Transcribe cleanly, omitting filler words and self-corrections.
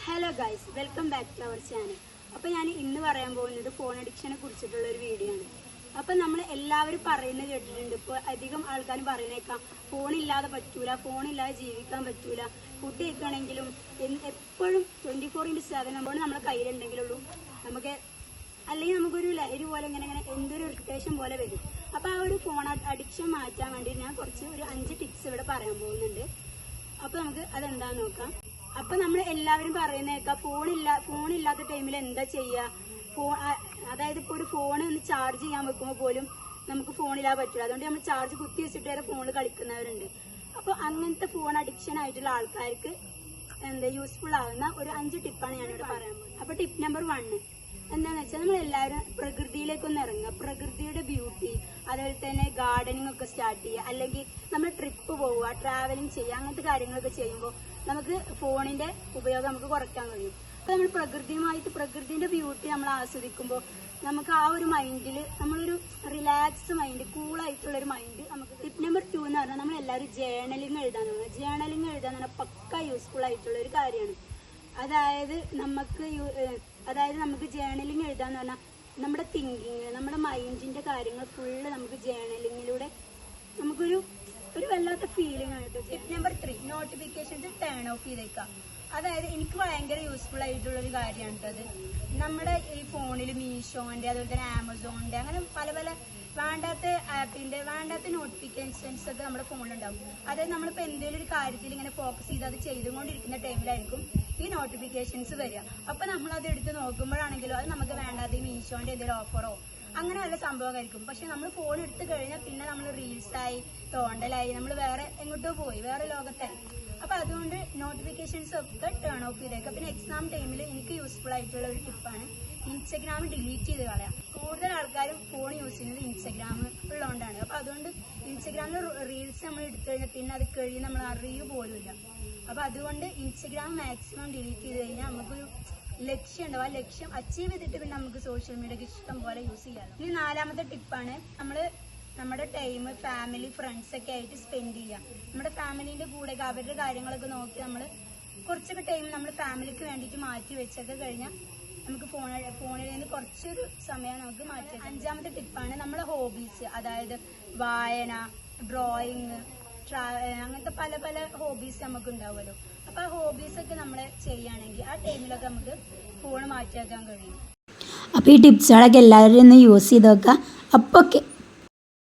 Hello guys, welcome back to our channel. അപ്പോൾ ഞാൻ ഇന്ന് പറയാൻ പോകുന്നത് ഫോൺ അഡിക്ഷനെ കുറിച്ചിട്ടുള്ള ഒരു വീഡിയോ ആണ്. അപ്പം നമ്മൾ എല്ലാവരും പറയുന്നത് കേട്ടിട്ടുണ്ട്. ഇപ്പോൾ അധികം ആൾക്കാരും പറയുന്നേക്കാം ഫോണില്ലാതെ പറ്റൂല, ഫോണില്ലാതെ ജീവിക്കാൻ പറ്റൂല. ഫുഡ് കഴിക്കണമെങ്കിലും എപ്പോഴും 24/7 നമ്മുടെ കയ്യിലുണ്ടെങ്കിലുള്ളൂ നമുക്ക്, അല്ലെങ്കിൽ നമുക്കൊരു ലഹരി പോലെ ഇങ്ങനെ എന്തൊരു ഇറിറ്റേഷൻ പോലെ വരും. അപ്പോൾ ആ ഒരു ഫോൺ അഡിക്ഷൻ മാറ്റാൻ വേണ്ടി ഞാൻ ഒരു 5 ടിപ്സ് ഇവിടെ പറയാൻ പോകുന്നുണ്ട്. അപ്പോൾ നമുക്ക് അതെന്താന്ന് നോക്കാം. അപ്പൊ നമ്മൾ എല്ലാവരും പറയുന്നേക്കാം ഫോണില്ലാത്ത ടൈമിൽ എന്താ ചെയ്യുക, അതായത് ഇപ്പോൾ ഒരു ഫോൺ ഒന്ന് ചാർജ് ചെയ്യാൻ വെക്കുമ്പോൾ പോലും നമുക്ക് ഫോണില്ലാതെ പറ്റില്ല. അതുകൊണ്ട് നമ്മൾ ചാർജ് കുത്തി വെച്ചിട്ട് വരെ ഫോണിൽ കളിക്കുന്നവരുണ്ട്. അപ്പോൾ അങ്ങനത്തെ ഫോൺ അഡിക്ഷൻ ആയിട്ടുള്ള ആൾക്കാർക്ക് യൂസ്ഫുൾ ആവുന്ന ഒരു 5 ടിപ്പാണ് ഞാനിവിടെ പറയാൻ പോകുന്നത്. അപ്പൊ ടിപ്പ് നമ്പർ 1 എന്താന്ന് വെച്ചാൽ നമ്മൾ എല്ലാവരും പ്രകൃതിയിലേക്കൊന്ന് ഇറങ്ങുക. പ്രകൃതിയുടെ ബ്യൂട്ടി, അതുപോലെ തന്നെ ഗാർഡനിങ് ഒക്കെ സ്റ്റാർട്ട് ചെയ്യുക, അല്ലെങ്കിൽ നമ്മൾ ട്രിപ്പ് പോവുക, ട്രാവലിംഗ് ചെയ്യുക, അങ്ങനത്തെ കാര്യങ്ങളൊക്കെ ചെയ്യുമ്പോൾ നമുക്ക് ഫോണിന്റെ ഉപയോഗം നമുക്ക് കുറയ്ക്കാൻ കഴിയും. അപ്പൊ നമ്മൾ പ്രകൃതിന്റെ ബ്യൂട്ടി നമ്മൾ ആസ്വദിക്കുമ്പോൾ നമുക്ക് ആ ഒരു മൈൻഡിൽ നമ്മളൊരു റിലാക്സ്ഡ് മൈൻഡ്, കൂളായിട്ടുള്ള ഒരു മൈൻഡ് നമുക്ക്. ടിപ്പ് നമ്പർ 2 എന്ന് പറഞ്ഞാൽ നമ്മൾ എല്ലാവരും ജേർണലിംഗ് എഴുതാൻ തുടങ്ങുക. ജേർണലിംഗ് എഴുതാൻ പറഞ്ഞാൽ പക്ക യൂസ്ഫുൾ ആയിട്ടുള്ള ഒരു കാര്യമാണ്. അതായത് നമുക്ക് ജേർണലിംഗ് എഴുതാന്ന് പറഞ്ഞാൽ നമ്മുടെ തിങ്കിങ്, നമ്മുടെ മൈൻഡിന്റെ കാര്യങ്ങൾ ഫുള്ള് നമുക്ക് ജേർണലിങ്ങിലൂടെ നമുക്കൊരു വല്ലാത്ത ഫീലിംഗ് ആയിട്ട്. Tip number 3 notifications turn of ചെയ്തേക്കാം. അതായത് എനിക്ക് ഭയങ്കര യൂസ്ഫുൾ ആയിട്ടുള്ള ഒരു കാര്യമാണ് അത്. നമ്മുടെ ഈ ഫോണിൽ മീഷോന്റെ, അതുപോലെ തന്നെ ആമസോണിന്റെ, അങ്ങനെ പല വേണ്ടാത്ത ആപ്പിന്റെ വേണ്ടാത്ത നോട്ടിഫിക്കേഷൻസ് ഒക്കെ നമ്മുടെ ഫോണിലുണ്ടാവും. അതായത് നമ്മളിപ്പോൾ എന്തെങ്കിലും ഒരു കാര്യത്തിൽ ഇങ്ങനെ ഫോക്കസ് ചെയ്ത് അത് ചെയ്തുകൊണ്ടിരിക്കുന്ന ടൈമിലായിരിക്കും ഈ നോട്ടിഫിക്കേഷൻസ് വരിക. അപ്പൊ നമ്മൾ അത് എടുത്ത് നോക്കുമ്പോഴാണെങ്കിലും അത് നമുക്ക് വേണ്ടാത്ത ഈ മീഷോന്റെ എന്തെങ്കിലും ഓഫറോ അങ്ങനെ വല്ല സംഭവമായിരിക്കും. പക്ഷെ നമ്മൾ ഫോൺ എടുത്തു കഴിഞ്ഞാൽ പിന്നെ നമ്മൾ റീൽസായി, തോണ്ടലായി, നമ്മൾ വേറെ എങ്ങോട്ടോ പോയി, വേറെ ലോകത്തായി. അപ്പൊ അതുകൊണ്ട് നോട്ടിഫിക്കേഷൻസ് ഒക്കെ ടേൺ ഓഫ് ചെയ്തേക്കാം. പിന്നെ എക്സാം ടൈമിൽ എനിക്ക് യൂസ്ഫുൾ ആയിട്ടുള്ള ഒരു ടിപ്പാണ് ഇൻസ്റ്റഗ്രാം ഡിലീറ്റ് ചെയ്ത് കളയാം. കൂടുതൽ ആൾക്കാരും ഫോൺ യൂസ് ചെയ്യുന്നത് ഇൻസ്റ്റഗ്രാം ഉള്ളതുകൊണ്ടാണ്. അപ്പൊ അതുകൊണ്ട് ഇൻസ്റ്റഗ്രാമിൽ റീൽസ് നമ്മൾ എടുത്തു കഴിഞ്ഞാൽ പിന്നെ അത് കഴിഞ്ഞ് നമ്മൾ അറിയുക പോലുമില്ല. അപ്പൊ അതുകൊണ്ട് ഇൻസ്റ്റഗ്രാം മാക്സിമം ഡിലീറ്റ് ചെയ്ത് കഴിഞ്ഞാൽ നമുക്കൊരു ലക്ഷ്യം ഉണ്ടാവും. ആ ലക്ഷ്യം അച്ചീവ് ചെയ്തിട്ട് പിന്നെ നമുക്ക് സോഷ്യൽ മീഡിയക്ക് ഇഷ്ടം പോലെ യൂസ് ചെയ്യാം. ഇനി 4ാമത്തെ ടിപ്പാണ് നമ്മുടെ ടൈം ഫാമിലി, ഫ്രണ്ട്സ് ഒക്കെ ആയിട്ട് സ്പെൻഡ് ചെയ്യാം. നമ്മുടെ ഫാമിലിന്റെ കൂടെ അവരുടെ കാര്യങ്ങളൊക്കെ നോക്കി നമ്മൾ കുറച്ചൊക്കെ ടൈം നമ്മൾ ഫാമിലിക്ക് വേണ്ടിയിട്ട് മാറ്റി വെച്ചൊക്കെ കഴിഞ്ഞാൽ നമുക്ക് ഫോണിൽ നിന്ന് കുറച്ചൊരു സമയം നമുക്ക് മാറ്റി. 5ാമത്തെ ടിപ്പാണ് നമ്മുടെ ഹോബീസ്. അതായത് വായന, ഡ്രോയിങ്, അങ്ങനത്തെ പല ഹോബീസ് നമുക്ക് ഉണ്ടാവുമല്ലോ. അപ്പൊ ആ ഹോബീസ് ഒക്കെ നമ്മൾ ചെയ്യുകയാണെങ്കിൽ ആ ടൈമിലൊക്കെ നമുക്ക് ഫോൺ മാറ്റി വെക്കാൻ കഴിയും. അപ്പോൾ ഈ ടിപ്സുകളൊക്കെ എല്ലാവരും ഒന്ന് യൂസ് ചെയ്ത് നോക്കുക. അപ്പോൾ ഓക്കെ.